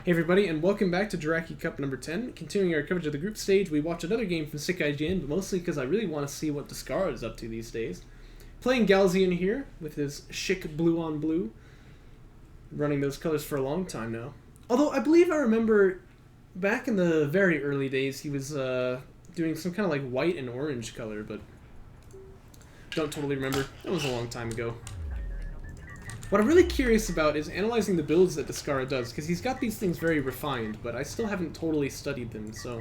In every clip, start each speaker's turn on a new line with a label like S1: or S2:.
S1: Hey everybody, and welcome back to Jaraci Cup number 10. Continuing our coverage of the group stage, we watch another game from SickIGN, but mostly because I really want to see what Descara is up to these days. Playing Galzian here, with his chic blue on blue. Running those colors for a long time now. Although, I believe I remember, back in the very early days, he was doing some kind of like white and orange color, but don't totally remember. That was a long time ago. What I'm really curious about is analyzing the builds that Descara does, because he's got these things very refined, but I still haven't totally studied them, so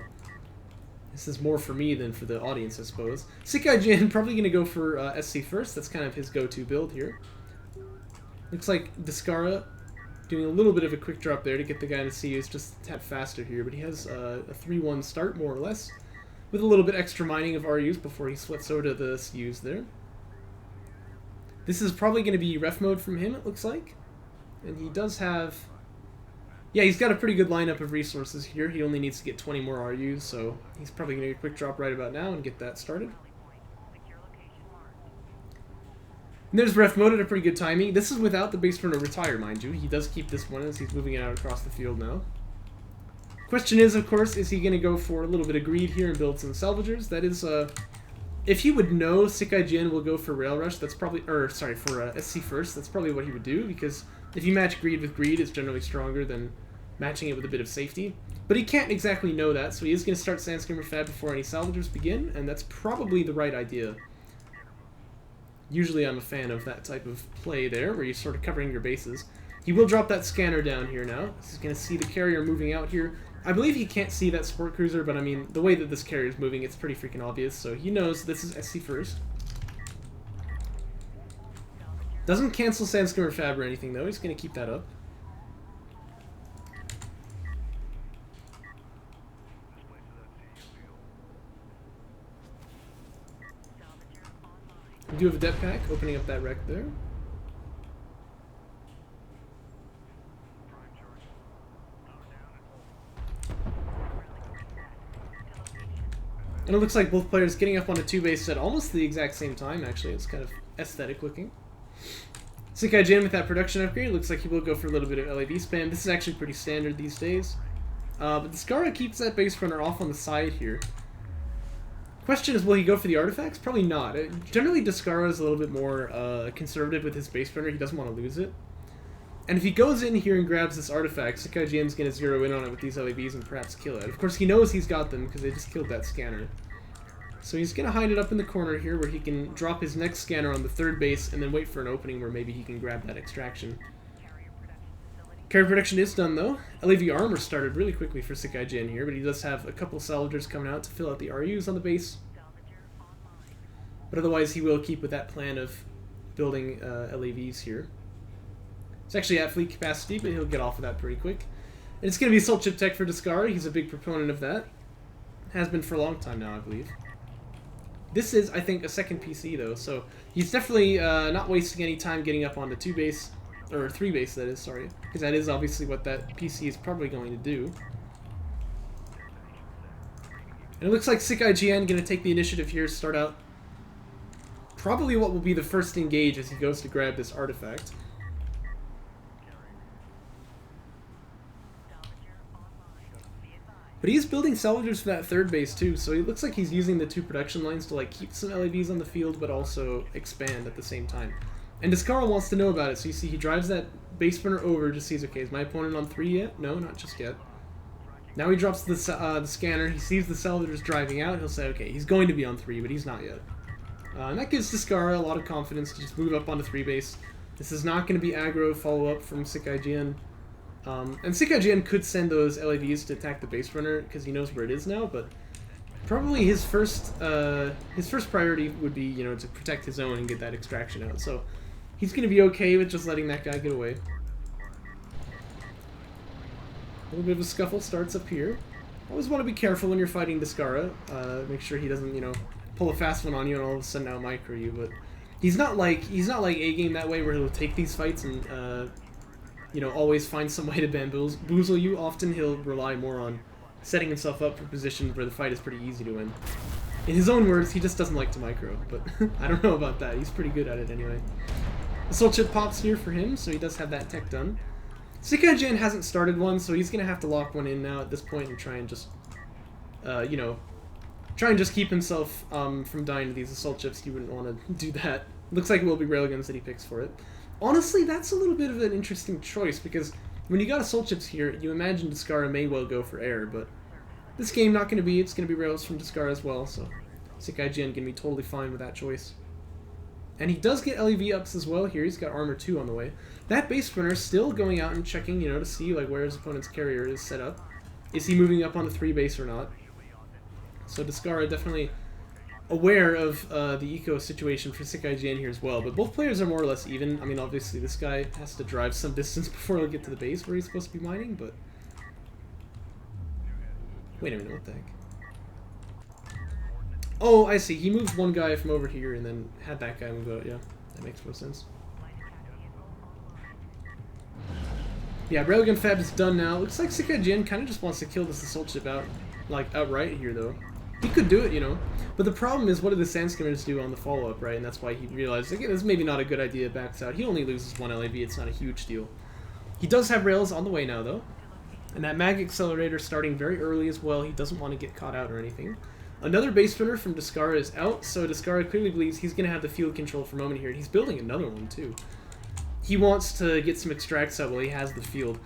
S1: this is more for me than for the audience, I suppose. SickIGN probably going to go for SC first. That's kind of his go-to build here. Looks like Descara doing a little bit of a quick drop there to get the guy in the CUs just a tad faster here, but he has a 3-1 start, more or less, with a little bit extra mining of RUs before he splits over to the CUs there. This is probably going to be ref mode from him, it looks like. And he does have... yeah, he's got a pretty good lineup of resources here. He only needs to get 20 more RUs, so he's probably going to get a quick drop right about now and get that started. And there's ref mode at a pretty good timing. This is without the base runner retire, mind you. He does keep this one as he's moving it out across the field now. Question is, of course, is he going to go for a little bit of greed here and build some salvagers? That is... if he would know SickIGN will go for Rail Rush, that's probably, for SC first, that's probably what he would do, because if you match Greed with Greed, it's generally stronger than matching it with a bit of safety. But he can't exactly know that, so he is going to start Sandscreamer Fab before any salvagers begin, and that's probably the right idea. Usually I'm a fan of that type of play there, where you're sort of covering your bases. He will drop that scanner down here now. He's going to see the carrier moving out here. I believe he can't see that sport cruiser, but I mean, the way that this carrier is moving, it's pretty freaking obvious, so he knows this is SC first. Doesn't cancel Sandscreamer Fab or anything, though. He's going to keep that up. We do have a depth pack, opening up that wreck there. And it looks like both players getting up on a 2-base at almost the exact same time, actually. It's kind of aesthetic looking. SickIGN with that production upgrade, looks like he will go for a little bit of LAV spam. This is actually pretty standard these days. But Descara keeps that base runner off on the side here. Question is, will he go for the artifacts? Probably not. Generally, Descara is a little bit more conservative with his base runner. He doesn't want to lose it. And if he goes in here and grabs this artifact, SickIGN's going to zero in on it with these LAVs and perhaps kill it. Of course, he knows he's got them because they just killed that scanner. So he's going to hide it up in the corner here where he can drop his next scanner on the third base and then wait for an opening where maybe he can grab that extraction. Carrier production is done, though. LAV armor started really quickly for SickIGN here, but he does have a couple salvagers coming out to fill out the RUs on the base. But otherwise, he will keep with that plan of building LAVs here. It's actually at fleet capacity, but he'll get off of that pretty quick. And it's going to be Assault Chip Tech for Descara. He's a big proponent of that. Has been for a long time now, I believe. This is, I think, a second PC, though, so he's definitely not wasting any time getting up on the 2-base, or 3-base, that is, sorry. Because that is obviously what that PC is probably going to do. And it looks like SickIGN going to take the initiative here, start out probably what will be the first engage as he goes to grab this artifact. But he is building salvagers for that third base too, so it looks like he's using the 2 production lines to like keep some LAVs on the field, but also expand at the same time. And Descara wants to know about it, so you see he drives that base runner over, just sees, okay, is my opponent on 3 yet? No, not just yet. Now he drops the scanner, he sees the salvagers driving out, he'll say, okay, he's going to be on 3, but he's not yet. And that gives Descara a lot of confidence to just move up onto 3 base. This is not going to be aggro follow-up from SickIGN. And SickIGN could send those LAVs to attack the base runner because he knows where it is now, but probably his first priority would be, you know, to protect his own and get that extraction out. So he's going to be okay with just letting that guy get away. A little bit of a scuffle starts up here. Always want to be careful when you're fighting Descara. Make sure he doesn't, you know, pull a fast one on you and all of a sudden out micro you. But he's not like A-Game that way where he'll take these fights and you know, always find some way to bamboozle you. Often he'll rely more on setting himself up for positions where the fight is pretty easy to win. In his own words, he just doesn't like to micro, but I don't know about that. He's pretty good at it anyway. Assault Chip pops here for him, so he does have that tech done. SickIGN hasn't started one, so he's gonna have to lock one in now at this point and try and just, you know, try and just keep himself from dying to these assault chips. He wouldn't want to do that. Looks like it will be railguns that he picks for it. Honestly, that's a little bit of an interesting choice, because when you got assault chips here, you imagine Descara may well go for air, but this game not going to be. It's going to be rails from Descara as well, so SickIGN going to be totally fine with that choice. And he does get LEV ups as well here. He's got armor 2 on the way. That base sprinter still going out and checking, you know, to see like where his opponent's carrier is set up. Is he moving up on the 3 base or not? So Descara definitely aware of the eco situation for SickIGN here as well. But both players are more or less even. I mean, obviously this guy has to drive some distance before he'll get to the base where he's supposed to be mining, but... Wait a minute, what the heck? Oh, I see. He moved one guy from over here and then had that guy move out. Yeah, that makes more sense. Yeah, Railgun Fab is done now. Looks like SickIGN kind of just wants to kill this assault ship out, like, outright here, though. He could do it, you know. But the problem is, what did the Sandskimmers do on the follow-up, right? And that's why he realized, like, this is maybe not a good idea, backs out. He only loses 1 LAV, it's not a huge deal. He does have rails on the way now, though. And that mag accelerator starting very early as well. He doesn't want to get caught out or anything. Another base sprinter from Descara is out, so Descara clearly believes he's going to have the field control for a moment here. He's building another one, too. He wants to get some extracts out while he has the field.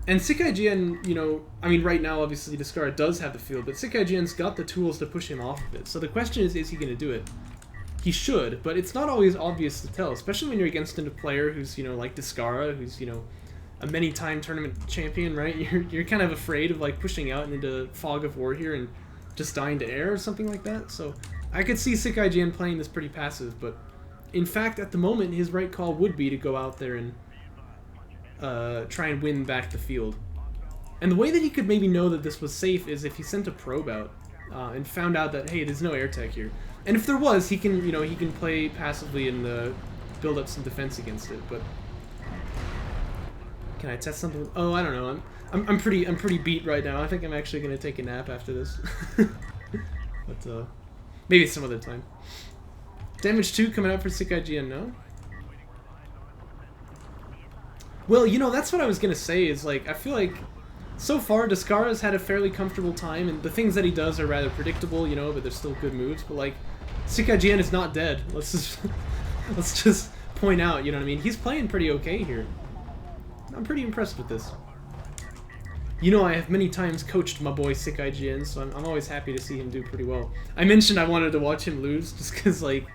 S1: And SickIGN, you know, I mean, right now, obviously, Descara does have the field, but SickIGN's got the tools to push him off of it. So the question is he going to do it? He should, but it's not always obvious to tell, especially when you're against a player who's, you know, like Descara, who's, you know, a many-time tournament champion, right? You're kind of afraid of, like, pushing out into fog of war here and just dying to air or something like that. So I could see SickIGN playing this pretty passive, but in fact, at the moment, his right call would be to go out there and try and win back the field. And the way that he could maybe know that this was safe is if he sent a probe out and found out that, hey, there's no air tech here. And if there was, he can, you know, he can play passively and build up some defense against it. But can I test something? Oh, I don't know. I'm pretty beat right now. I think I'm actually gonna take a nap after this. But maybe some other time. Damage 2 coming out for SickIGN now. Well, you know, that's what I was gonna say, is like, I feel like so far Descara's had a fairly comfortable time, and the things that he does are rather predictable, you know, but they're still good moves. But like, SickIGN is not dead. Let's just point out, you know what I mean? He's playing pretty okay here. I'm pretty impressed with this. You know, I have many times coached my boy SickIGN, so I'm always happy to see him do pretty well. I mentioned I wanted to watch him lose, just because, like,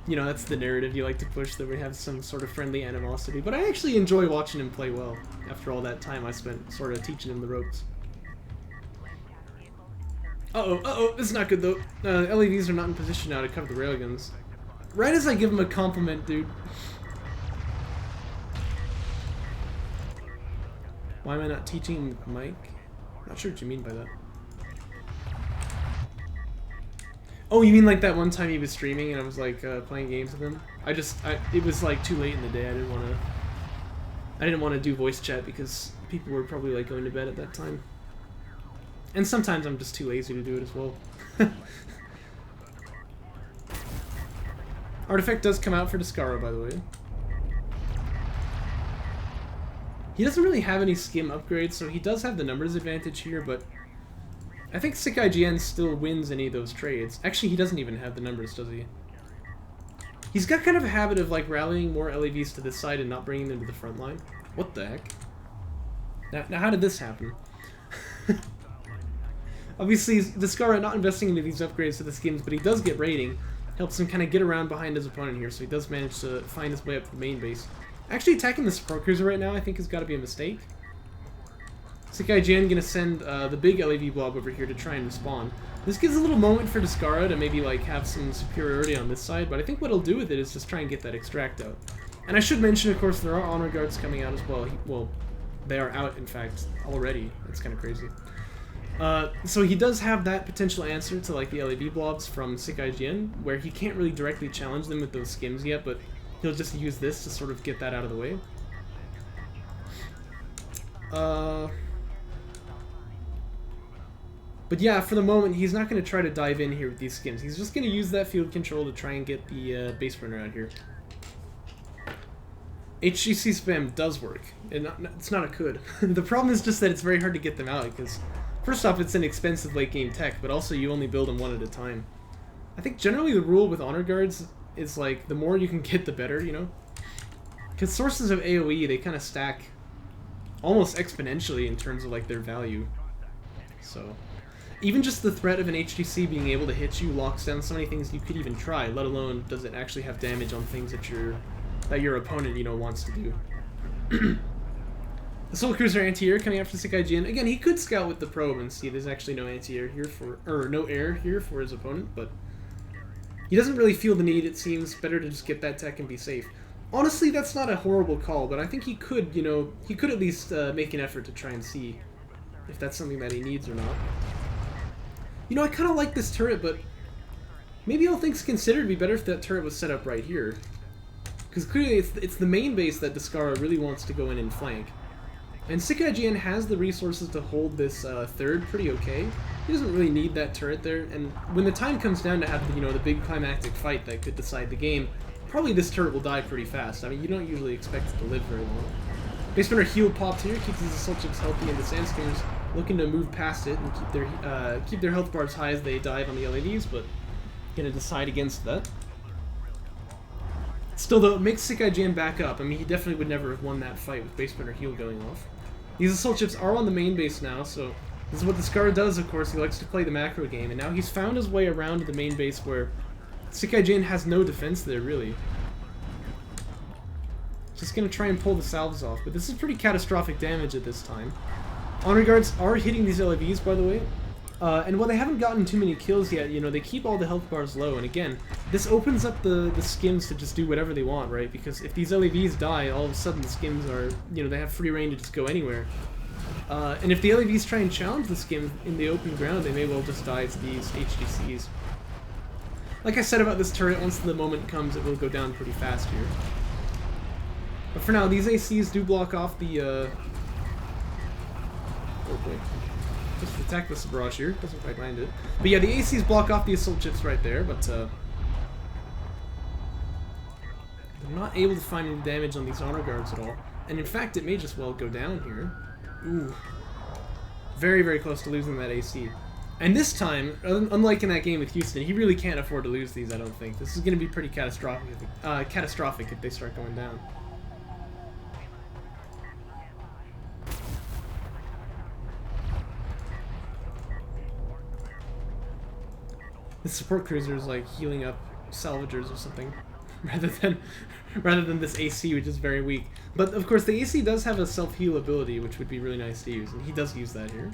S1: you know, that's the narrative you like to push, that we have some sort of friendly animosity. But I actually enjoy watching him play well, after all that time I spent sort of teaching him the ropes. Uh-oh, this is not good, though. LEVs are not in position now to cover the railguns. Right as I give him a compliment, dude. Why am I not teaching Mike? Not sure what you mean by that. Oh, you mean like that one time he was streaming and I was like playing games with him? It was like too late in the day. I didn't want to do voice chat because people were probably like going to bed at that time. And sometimes I'm just too lazy to do it as well. Artifact does come out for Descara, by the way. He doesn't really have any skim upgrades, so he does have the numbers advantage here, but I think SickIGN still wins any of those trades. Actually, he doesn't even have the numbers, does he? He's got kind of a habit of like rallying more LEVs to this side and not bringing them to the front line. What the heck? Now how did this happen? Obviously, Descara not investing into these upgrades to the skins, but he does get raiding. Helps him kind of get around behind his opponent here, so he does manage to find his way up to the main base. Actually, attacking the support cruiser right now I think has got to be a mistake. SickIGN gonna send the big LEV blob over here to try and respawn. This gives a little moment for Descara to maybe like have some superiority on this side, but I think what he'll do with it is just try and get that extract out. And I should mention, of course, there are honor guards coming out as well. Well, they are out, in fact, already. That's kind of crazy. So he does have that potential answer to like the LEV blobs from SickIGN, where he can't really directly challenge them with those skims yet, but he'll just use this to sort of get that out of the way. But yeah, for the moment, he's not going to try to dive in here with these skims. He's just going to use that field control to try and get the base runner out here. HGC spam does work. It's not a could. The problem is just that it's very hard to get them out, because first off, it's an expensive late game tech, but also you only build them one at a time. I think generally the rule with honor guards is like, the more you can get, the better, you know? Because sources of AoE, they kind of stack almost exponentially in terms of like their value. So even just the threat of an HGC being able to hit you locks down so many things you could even try, let alone does it actually have damage on things that your opponent, you know, wants to do. The Soul Cruiser anti-air coming after SickIGN. Again, he could scout with the probe and see there's actually no anti-air here for, or no air here for his opponent, but he doesn't really feel the need. It seems better to just get that tech and be safe. Honestly, that's not a horrible call, but I think he could, you know, he could at least make an effort to try and see if that's something that he needs or not. You know, I kind of like this turret, but maybe all things considered, it'd be better if that turret was set up right here. Because clearly it's the main base that Descara really wants to go in and flank. And SickIGN has the resources to hold this third pretty okay. He doesn't really need that turret there, and when the time comes down to have the, you know, the big climactic fight that could decide the game, probably this turret will die pretty fast. I mean, you don't usually expect it to live very long. Base Spinner heal popped here, keeps these assault chips healthy, and the Sandskins looking to move past it and keep their health bars high as they dive on the LAVs, but gonna decide against that. Still though, it makes SickIGN back up. I mean, he definitely would never have won that fight with Base Spinner heal going off. These assault chips are on the main base now, so this is what Descara does, of course. He likes to play the macro game, and now he's found his way around to the main base where SickIGN has no defense there, really. Just gonna try and pull the salves off, but this is pretty catastrophic damage at this time. Honor guards are hitting these LAVs, by the way. And while they haven't gotten too many kills yet, you know, they keep all the health bars low, and again, this opens up the skims to just do whatever they want, right? Because if these LAVs die, all of a sudden the skims are, you know, they have free reign to just go anywhere. And if the LAVs try and challenge the skim in the open ground, they may well just die to these HGCs. Like I said about this turret, once the moment comes, it will go down pretty fast here. But for now, these ACs do block off the, oh boy. Just attack this barrage here, doesn't quite land it. But yeah, the ACs block off the assault chips right there, but they're not able to find any damage on these honor guards at all. And in fact, it may just well go down here. Ooh. Very, very close to losing that AC. And this time, unlike in that game with Houston, he really can't afford to lose these, I don't think. This is going to be pretty catastrophic if they start going down. The support cruiser is like healing up salvagers or something, rather than this AC, which is very weak. But of course, the AC does have a self-heal ability, which would be really nice to use, and he does use that here.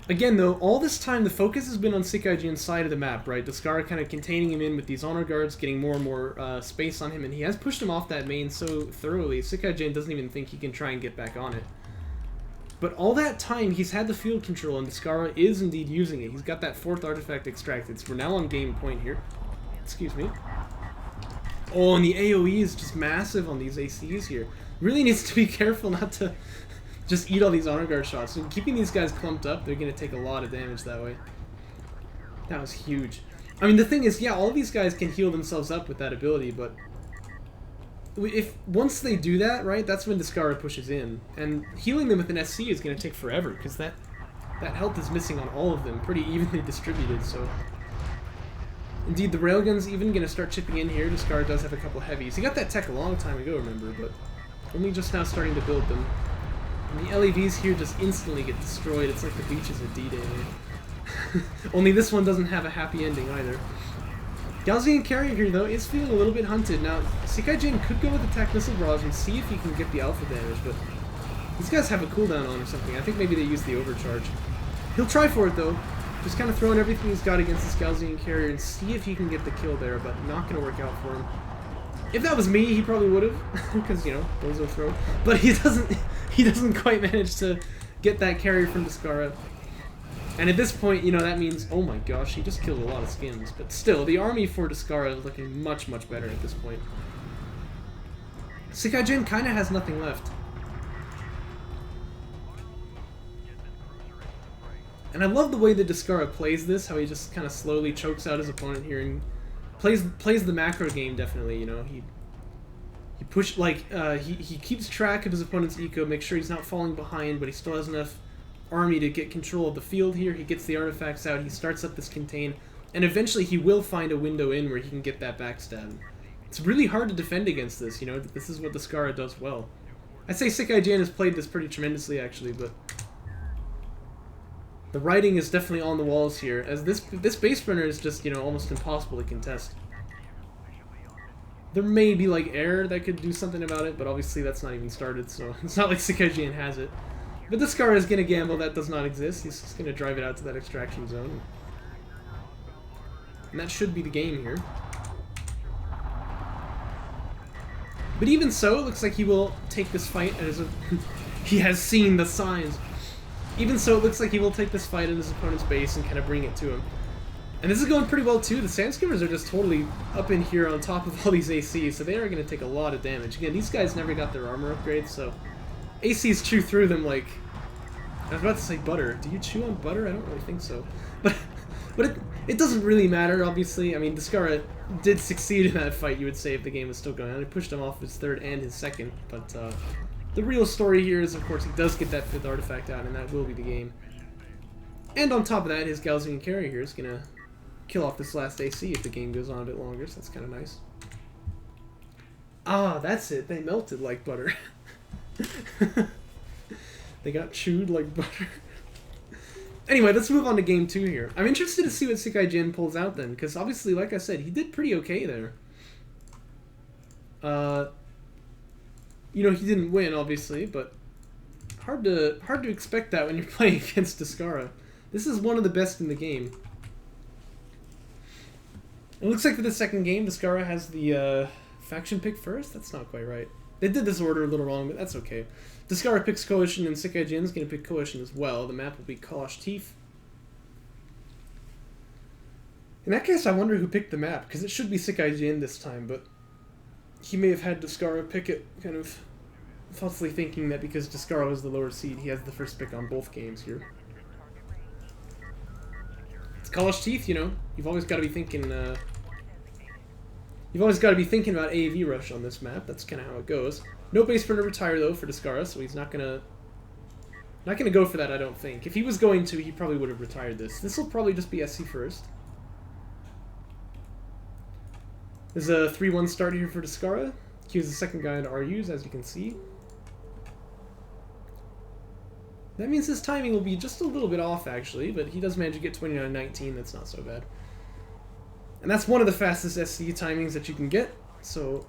S1: Again, though, all this time the focus has been on SickIGN's side of the map, right? Descara kind of containing him in with these honor guards, getting more and more space on him, and he has pushed him off that main so thoroughly, SickIGN doesn't even think he can try and get back on it. But all that time, he's had the field control, and Descara is indeed using it. He's got that fourth artifact extracted, so we're now on game point here. Excuse me. Oh, and the AoE is just massive on these ACs here. Really needs to be careful not to just eat all these honor guard shots. So keeping these guys clumped up, they're going to take a lot of damage that way. That was huge. I mean, the thing is, yeah, all of these guys can heal themselves up with that ability, but if once they do that, right, that's when Descara pushes in. And healing them with an SC is going to take forever, because that health is missing on all of them, pretty evenly distributed, so... Indeed, the railgun's even going to start chipping in here. Descara does have a couple heavies. He got that tech a long time ago, remember, but only just now starting to build them. And the LAVs here just instantly get destroyed. It's like the beaches of D-Day. Only this one doesn't have a happy ending either. Gaussian carrier here, though, is feeling a little bit hunted. Now, SickIGN could go with the Tac Missile Barrage and see if he can get the alpha damage, but these guys have a cooldown on or something. I think maybe they use the overcharge. He'll try for it, though. Just kind of throwing everything he's got against this Gaussian carrier and see if he can get the kill there, but not going to work out for him. If that was me, he probably would have, because, you know, bozo throw. But he doesn't quite manage to get that carrier from Descara. And at this point, you know, that means, oh my gosh, he just killed a lot of skins. But still, the army for Descara is looking much, much better at this point. SickIGN kind of has nothing left. And I love the way that Descara plays this, how he just kind of slowly chokes out his opponent here and plays the macro game definitely. You know, he push like he keeps track of his opponent's eco, makes sure he's not falling behind, but he still has enough army to get control of the field here. He gets the artifacts out, he starts up this contain, and eventually he will find a window in where he can get that backstab. It's really hard to defend against this, you know. This is what Descara does well. I'd say SickIGN has played this pretty tremendously, actually, but the writing is definitely on the walls here, as this base burner is just, you know, almost impossible to contest. There may be, like, air that could do something about it, but obviously that's not even started, so it's not like SickIGN has it. But Descara is going to gamble that does not exist. He's just going to drive it out to that extraction zone. And that should be the game here. But even so, it looks like he will take this fight as a he has seen the signs. Even so, it looks like he will take this fight in his opponent's base and kind of bring it to him. And this is going pretty well too. The Sandskimmers are just totally up in here on top of all these ACs, so they are going to take a lot of damage. Again, these guys never got their armor upgrades, so ACs chew through them like... I was about to say butter. Do you chew on butter? I don't really think so. But it doesn't really matter, obviously. I mean, Descara did succeed in that fight, you would say, if the game was still going on. He pushed him off his third and his second, but the real story here is, of course, he does get that fifth artifact out, and that will be the game. And on top of that, his Galzian carry here is going to kill off this last AC if the game goes on a bit longer, so that's kind of nice. Ah, that's it. They melted like butter. They got chewed like butter. Anyway, let's move on to game 2 here. I'm interested to see what SickIGN pulls out then, because obviously, like I said, he did pretty okay there. You know, he didn't win, obviously, but hard to expect that when you're playing against Descara. This is one of the best in the game. It looks like for the second game, Descara has the faction pick first. That's not quite right. They did this order a little wrong, but that's okay. Descara picks Coalition, and SickIGN is going to pick Coalition as well. The map will be Kalash Teeth. In that case, I wonder who picked the map, because it should be SickIGN this time, but he may have had Descara pick it, kind of falsely thinking that because Descara was the lower seed, he has the first pick on both games here. It's Kalash Teeth, you know. You've always got to be thinking. You've always got to be thinking about AAV rush on this map. That's kind of how it goes. No base burner retire though for Descara, so he's not gonna go for that. I don't think. If he was going to, he probably would have retired this. This will probably just be SC first. There's a 3-1 start here for Descara. He was the second guy in RUs, as you can see. That means his timing will be just a little bit off, actually, but he does manage to get 29-19. That's not so bad. And that's one of the fastest SC timings that you can get, so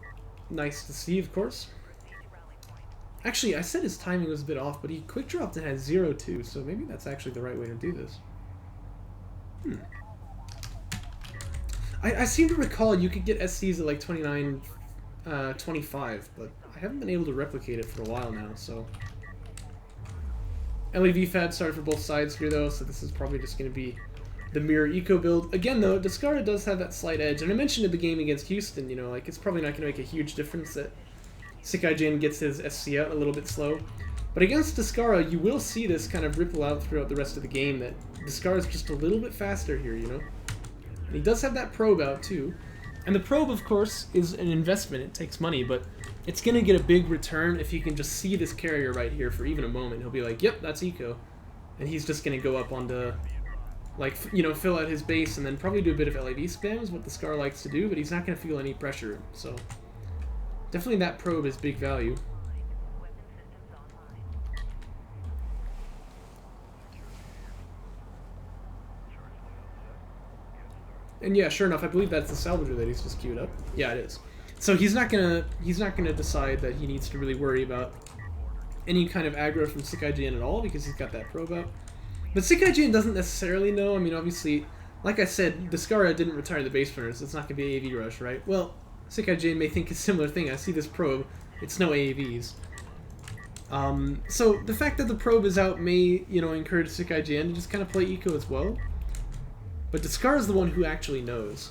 S1: nice to see, of course. Actually, I said his timing was a bit off, but he quick dropped and had 0-2, so maybe that's actually the right way to do this. I seem to recall you could get SCs at like 29, 25, but I haven't been able to replicate it for a while now, so... LEV Fab started for both sides here, though, so this is probably just going to be the mirror eco build. Again, though, Descara does have that slight edge, and I mentioned in the game against Houston, you know, like, it's probably not going to make a huge difference that SickIGN gets his SC out a little bit slow. But against Descara, you will see this kind of ripple out throughout the rest of the game, that Descara is just a little bit faster here, you know? And he does have that probe out, too. And the probe, of course, is an investment. It takes money, but it's going to get a big return if he can just see this carrier right here for even a moment. He'll be like, yep, that's eco. And he's just going to go up onto, like, you know, fill out his base and then probably do a bit of LAV spam is what Descara likes to do, but he's not going to feel any pressure. So definitely that probe is big value. And yeah, sure enough, I believe that's the salvager that he's just queued up. Yeah, it is. So he's not gonna decide that he needs to really worry about any kind of aggro from SickIGN at all because he's got that probe out. But SickIGN doesn't necessarily know. I mean, obviously, like I said, Descara didn't retire the base burners, so it's not gonna be AAV rush, right? Well, SickIGN may think a similar thing. I see this probe. It's no AAVs. So the fact that the probe is out may, you know, encourage SickIGN to just kind of play eco as well. But Descara is the one who actually knows.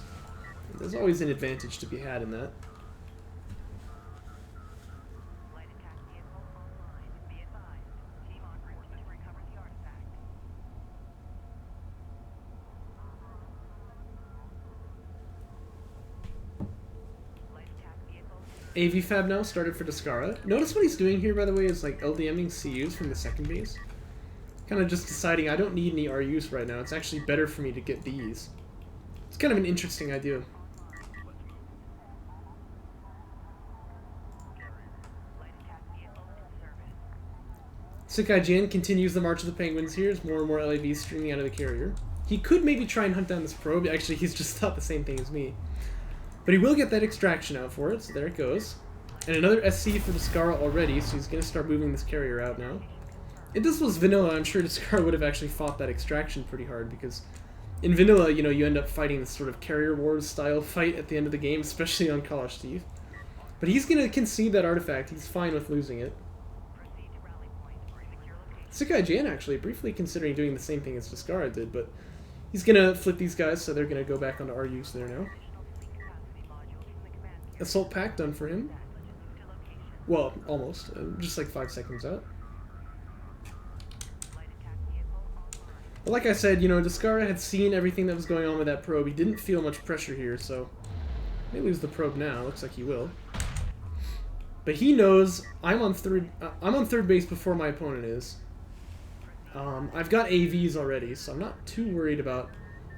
S1: There's always an advantage to be had in that. AV Fab now started for Descara. Notice what he's doing here, by the way, is like LDMing CUs from the second base. Kind of just deciding I don't need any RUs right now. It's actually better for me to get these. It's kind of an interesting idea. SickIGN continues the march of the Penguins here as more and more LAVs streaming out of the carrier. He could maybe try and hunt down this probe. Actually, he's just thought the same thing as me. But he will get that extraction out for it, so there it goes. And another SC for Descara already, so he's going to start moving this carrier out now. If this was vanilla, I'm sure Descara would have actually fought that extraction pretty hard, because in vanilla, you know, you end up fighting this sort of carrier wars style fight at the end of the game, especially on Kalash Thief. But he's going to concede that artifact. He's fine with losing it. SickIGN actually briefly considering doing the same thing as Descara did, but he's going to flip these guys, so they're going to go back onto RUs there now. Assault pack done for him. Well, almost. Just like 5 seconds out. But like I said, you know, Descara had seen everything that was going on with that probe. He didn't feel much pressure here, so may lose the probe now. Looks like he will. But he knows I'm on third base before my opponent is. I've got AVs already, so I'm not too worried about,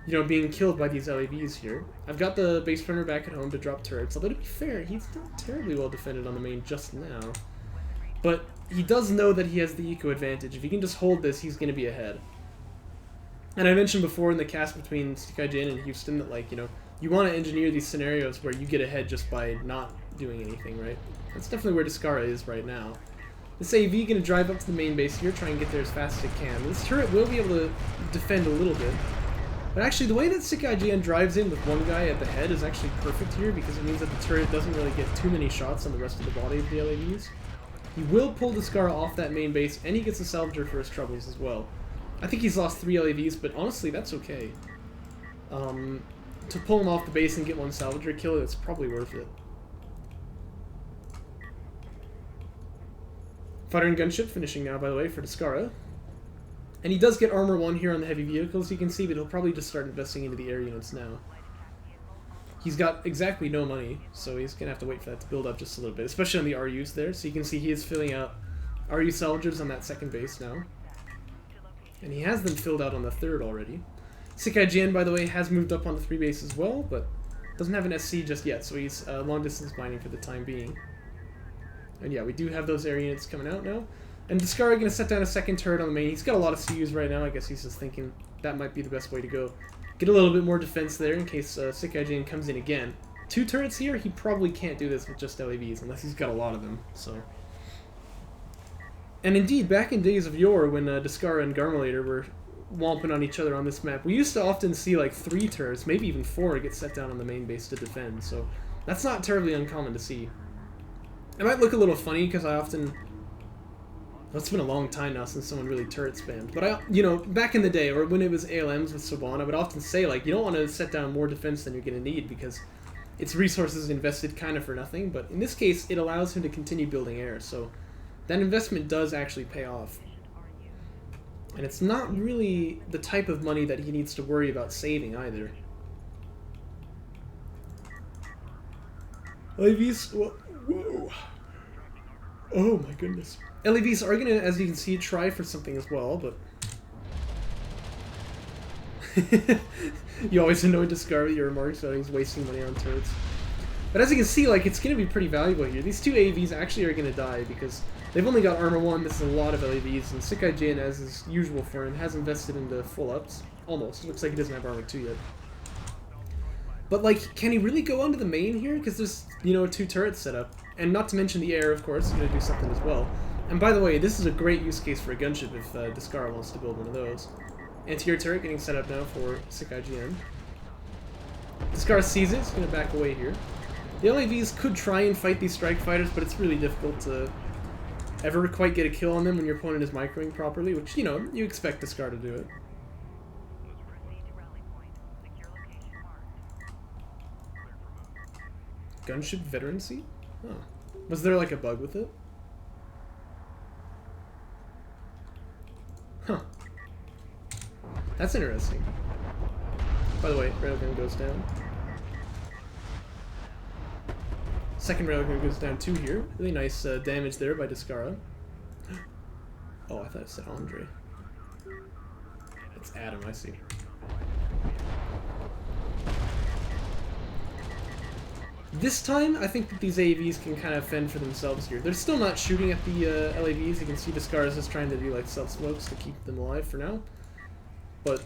S1: you know, being killed by these LAVs here. I've got the base runner back at home to drop turrets, although to be fair, he's not terribly well defended on the main just now. But he does know that he has the eco advantage. If he can just hold this, he's going to be ahead. And I mentioned before in the cast between SickIGN and Houston that, like, you know, you want to engineer these scenarios where you get ahead just by not doing anything, right? That's definitely where Descara is right now. This AV going to drive up to the main base here, try and get there as fast as it can. This turret will be able to defend a little bit. But actually, the way that SickIGN drives in with one guy at the head is actually perfect here, because it means that the turret doesn't really get too many shots on the rest of the body of the LAVs. He will pull Descara off that main base, and he gets a salvager for his troubles as well. I think he's lost 3 LAVs, but honestly, that's okay. To pull him off the base and get one salvager kill, it's probably worth it. Fighter and gunship finishing now, by the way, for Descara. And he does get armor 1 here on the heavy vehicles, you can see, but he'll probably just start investing into the air units now. He's got exactly no money, so he's going to have to wait for that to build up just a little bit, especially on the RUs there. So you can see he is filling out RU salvagers on that second base now. And he has them filled out on the third already. SickIGN, by the way, has moved up on the 3 base as well, but doesn't have an SC just yet, so he's long-distance mining for the time being. And yeah, we do have those air units coming out now. And Descara going to set down a second turret on the main. He's got a lot of CUs right now. I guess he's just thinking that might be the best way to go. Get a little bit more defense there in case SickIGN comes in again. 2 turrets here, he probably can't do this with just LAVs, unless he's got a lot of them, so... And indeed, back in days of yore, when Descara and Garmulator were whomping on each other on this map, we used to often see like 3 turrets, maybe even 4, get set down on the main base to defend, so that's not terribly uncommon to see. It might look a little funny, because I often... Well, it's been a long time now since someone really turret spammed, but you know, back in the day, or when it was ALMs with Soban, I would often say, like, you don't want to set down more defense than you're going to need, because it's resources invested kind of for nothing, but in this case, it allows him to continue building air, so... That investment does actually pay off. And it's not really the type of money that he needs to worry about saving either. LAVs... Whoa. Oh my goodness. LAVs are going to, as you can see, try for something as well, but... You always annoy Descara with your remarks about he's wasting money on turrets. But as you can see, like, it's going to be pretty valuable here. These 2 AVs actually are going to die because they've only got armor 1. This is a lot of LAVs, and SickIGN, as is usual for him, has invested into full ups. Almost. Looks like he doesn't have armor 2 yet. But, like, can he really go onto the main here? Because there's, you know, 2 turrets set up. And not to mention the air, of course, is going to do something as well. And by the way, this is a great use case for a gunship if Descara wants to build one of those. Anti-air turret getting set up now for SickIGN. Descara sees it, he's going to back away here. The LAVs could try and fight these strike fighters, but it's really difficult to ever quite get a kill on them when your opponent is microing properly, which, you know, you expect Descara to do it. Gunship veterancy? Oh. Was there like a bug with it? Huh. That's interesting. By the way, railgun goes down. Second railgun goes down 2 here. Really nice damage there by Descara. Oh, I thought it said Andre. It's Adam, I see. This time, I think that these AAVs can kind of fend for themselves here. They're still not shooting at the LAVs. You can see Descara is just trying to do like self-smokes to keep them alive for now. But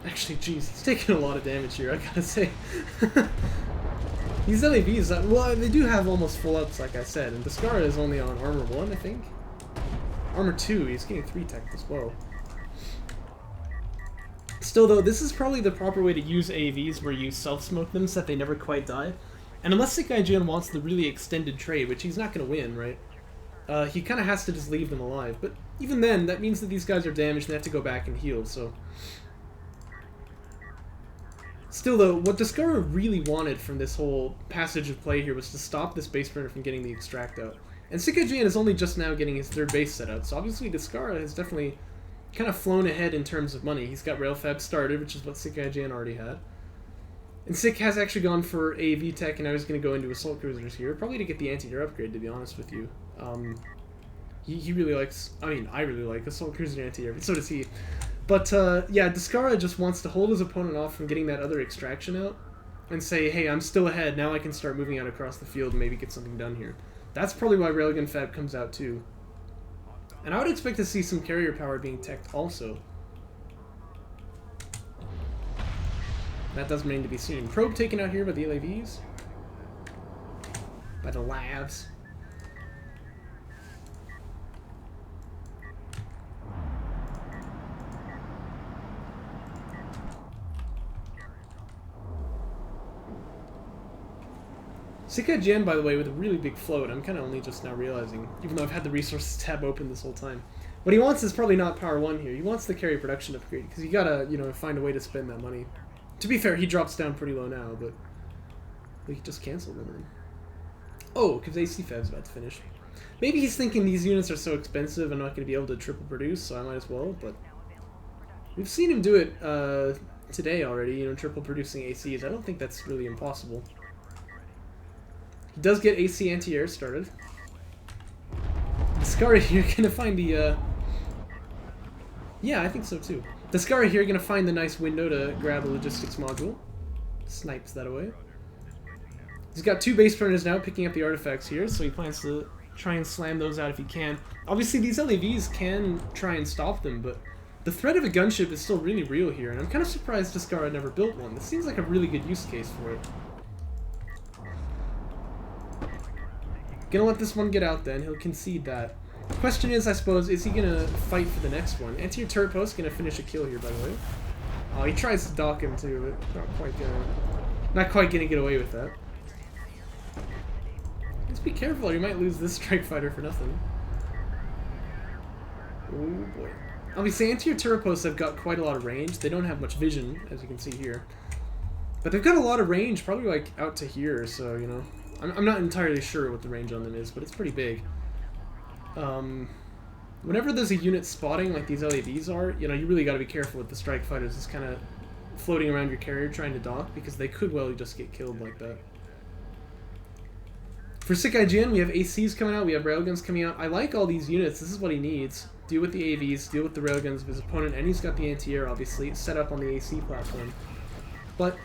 S1: actually, geez, he's taking a lot of damage here, I gotta say. These LAVs, well, they do have almost full ups, like I said, and Descara is only on armor 1, I think. Armor 2, he's getting 3 tech as well. Still, though, this is probably the proper way to use AAVs, where you self-smoke them so that they never quite die. And unless SickIGN wants the really extended trade, which he's not going to win, right? He kind of has to just leave them alive. But even then, that means that these guys are damaged and they have to go back and heal, so... Still, though, what Descara really wanted from this whole passage of play here was to stop this base burner from getting the extract out. And SickIGN is only just now getting his 3rd base set out, so obviously Descara has definitely kind of flown ahead in terms of money. He's got Railfab started, which is what SickIGN already had. And Sick has actually gone for AAV tech, and now he's going to go into Assault Cruisers here, probably to get the anti-air upgrade, to be honest with you. He really likes, I mean, I really like Assault Cruiser anti-air, but so does he. But, yeah, Descara just wants to hold his opponent off from getting that other extraction out, and say, hey, I'm still ahead, now I can start moving out across the field and maybe get something done here. That's probably why Railgun Fab comes out, too. And I would expect to see some carrier power being teched also. That does remain to be seen. Probe taken out here by the LAVs. By the Lavs. SickIGN, by the way, with a really big float. I'm kind of only just now realizing, even though I've had the resources tab open this whole time. What he wants is probably not power 1 here. He wants the carry production upgrade, because you gotta, you know, find a way to spend that money. To be fair, he drops down pretty low now, but we just canceled him. Oh, because AC Fab's about to finish. Maybe he's thinking these units are so expensive, I'm not going to be able to triple produce, so I might as well, but we've seen him do it today already, you know, triple producing ACs. I don't think that's really impossible. He does get AC anti-air started. Descara here gonna find the, yeah, I think so too. Descara here gonna find the nice window to grab a logistics module. Snipes that away. He's got 2 base burners now picking up the artifacts here, so he plans to try and slam those out if he can. Obviously, these LAVs can try and stop them, but the threat of a gunship is still really real here, and I'm kind of surprised Descara never built one. This seems like a really good use case for it. Gonna let this one get out then, he'll concede that. The question is, I suppose, is he gonna fight for the next one? Anti-air turret post gonna finish a kill here, by the way. Oh, he tries to dock him too, but not quite gonna get away with that. Just be careful, or you might lose this strike fighter for nothing. Oh boy. Obviously, anti-air turret posts have got quite a lot of range. They don't have much vision, as you can see here. But they've got a lot of range, probably like out to here, so, you know. I'm not entirely sure what the range on them is, but it's pretty big. Whenever there's a unit spotting like these LAVs are, you know, you really got to be careful with the strike fighters just kind of floating around your carrier trying to dock, because they could well just get killed like that. For SickIGN, we have ACs coming out, we have railguns coming out. I like all these units. This is what he needs. Deal with the AVs, deal with the railguns of his opponent, and he's got the anti-air, obviously, set up on the AC platform. But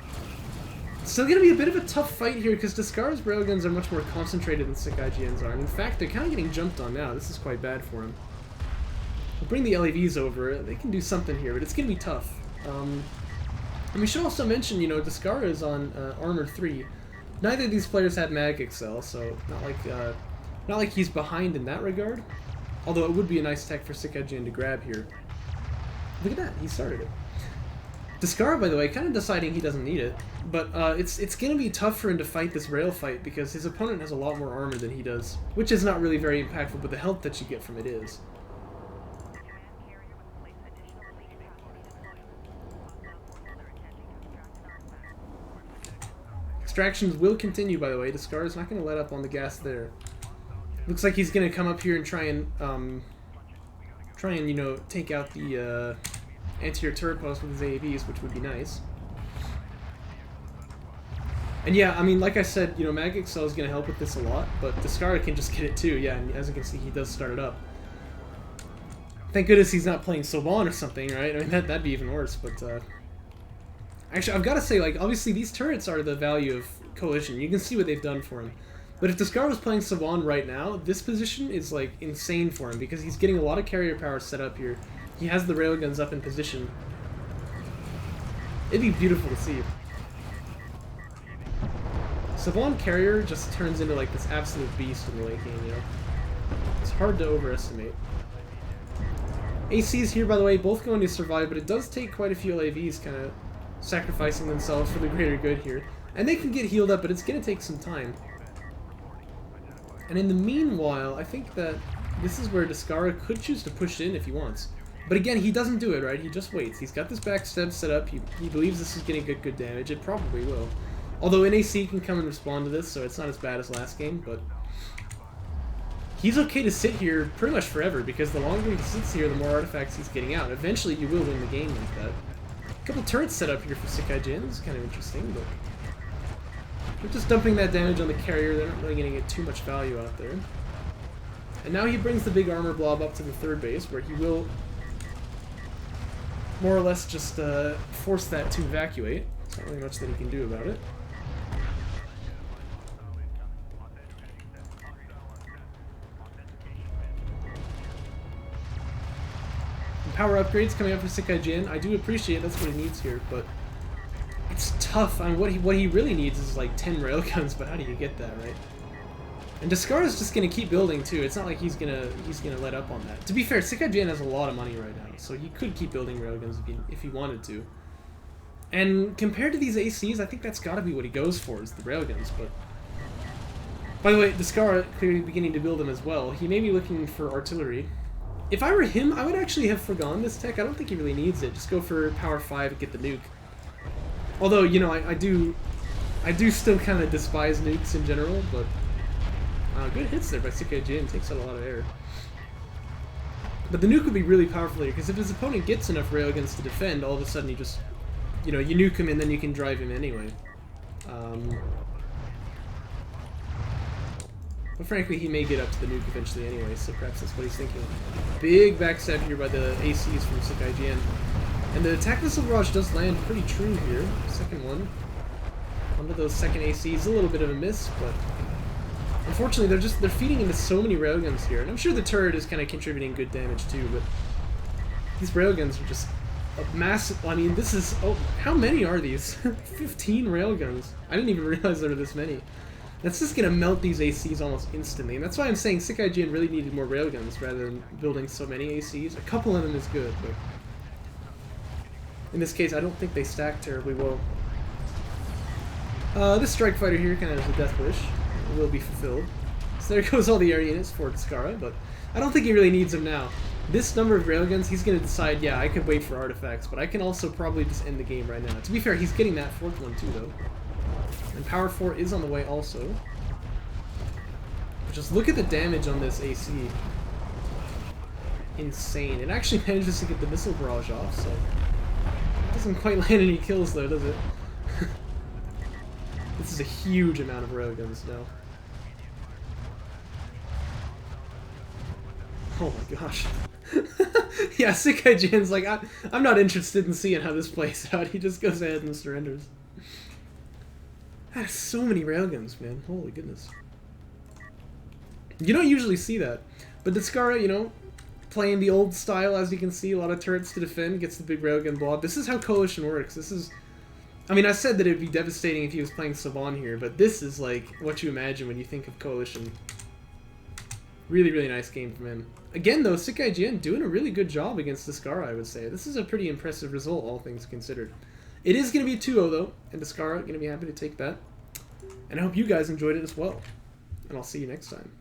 S1: still going to be a bit of a tough fight here, because Descara's railguns are much more concentrated than SickIGN's are. And in fact, they're kind of getting jumped on now. This is quite bad for him. We'll bring the LAVs over. They can do something here, but it's going to be tough. And we should also mention, you know, Descara is on Armor 3. Neither of these players had Mag Excel, so not like he's behind in that regard. Although it would be a nice tech for SickIGN to grab here. Look at that, he started it. Descara, by the way, kind of deciding he doesn't need it, but it's going to be tough for him to fight this rail fight because his opponent has a lot more armor than he does, which is not really very impactful, but the health that you get from it is. Extractions will continue, by the way. Descara's not going to let up on the gas there. Looks like he's going to come up here and try and you know, take out the anti-air turret post with his AAVs, which would be nice. And yeah, I mean, like I said, you know, Mag Excel is going to help with this a lot, but Descara can just get it too, yeah, and as you can see, he does start it up. Thank goodness he's not playing Soban or something, right? I mean, that'd be even worse, but, actually, I've got to say, like, obviously these turrets are the value of Coalition. You can see what they've done for him. But if Descara was playing Soban right now, this position is, like, insane for him, because he's getting a lot of carrier power set up here. He has the railguns up in position. It'd be beautiful to see. Soban carrier just turns into, like, this absolute beast in the late game, you know? It's hard to overestimate. ACs here, by the way, both going to survive, but it does take quite a few LAVs kind of sacrificing themselves for the greater good here. And they can get healed up, but it's going to take some time. And in the meanwhile, I think that this is where Descara could choose to push in if he wants. But again, he doesn't do it, right? He just waits. He's got this backstab set up. He believes this is going to get good damage. It probably will. Although NAC can come and respond to this, so it's not as bad as last game, but he's okay to sit here pretty much forever, because the longer he sits here, the more artifacts he's getting out. Eventually, you will win the game like that. A couple turrets set up here for SickIGN. This is kind of interesting, but they're just dumping that damage on the carrier. They're not really going to get too much value out there. And now he brings the big armor blob up to the third base, where he will more or less just force that to evacuate. There's not really much that he can do about it. Power upgrades coming up for SickIGN. I do appreciate that's what he needs here, but it's tough. I mean, what he really needs is like 10 railguns, but how do you get that, right? And Descara's just gonna keep building too. It's not like he's gonna let up on that. To be fair, SickIGN has a lot of money right now, so he could keep building railguns if he wanted to. And compared to these ACs, I think that's got to be what he goes for, is the railguns. But by the way, Descara clearly beginning to build them as well. He may be looking for artillery. If I were him, I would actually have forgone this tech. I don't think he really needs it. Just go for power 5 and get the nuke. Although, you know, I do still kind of despise nukes in general, but good hits there by SickIGN. Takes out a lot of air. But the nuke would be really powerful here, because if his opponent gets enough railguns to defend, all of a sudden you just, you know, you nuke him and then you can drive him anyway. But frankly, he may get up to the nuke eventually anyway, so perhaps that's what he's thinking. Big backstab here by the ACs from SickIGN. And the attack missile barrage does land pretty true here. Second one. One of those second ACs, a little bit of a miss, but unfortunately they're feeding into so many railguns here. And I'm sure the turret is kind of contributing good damage too, but these railguns are just a massive. I mean, this is, oh, how many are these? 15 railguns. I didn't even realize there were this many. That's just going to melt these ACs almost instantly, and that's why I'm saying SickIGN really needed more railguns rather than building so many ACs. A couple of them is good, but in this case, I don't think they stack terribly well. This strike fighter here kind of has a death wish. It will be fulfilled. So there goes all the air units for Descara, but I don't think he really needs them now. This number of railguns, he's going to decide, yeah, I could wait for artifacts, but I can also probably just end the game right now. To be fair, he's getting that fourth one too, though. And power 4 is on the way also. But just look at the damage on this AC. Insane. It actually manages to get the missile barrage off, so it doesn't quite land any kills though, does it? This is a huge amount of railguns now. Oh my gosh. Yeah, SickIGN's like, I'm not interested in seeing how this plays out. He just goes ahead and surrenders. That is so many railguns, man. Holy goodness. You don't usually see that. But Descara, you know, playing the old style, as you can see, a lot of turrets to defend, gets the big railgun blob. This is how Coalition works. This is... I mean, I said that it'd be devastating if he was playing Soban here, but this is like what you imagine when you think of Coalition. Really, really nice game from him. Again, though, SickIGN doing a really good job against Descara, I would say. This is a pretty impressive result, all things considered. It is going to be 2-0, though, and Descara going to be happy to take that. And I hope you guys enjoyed it as well. And I'll see you next time.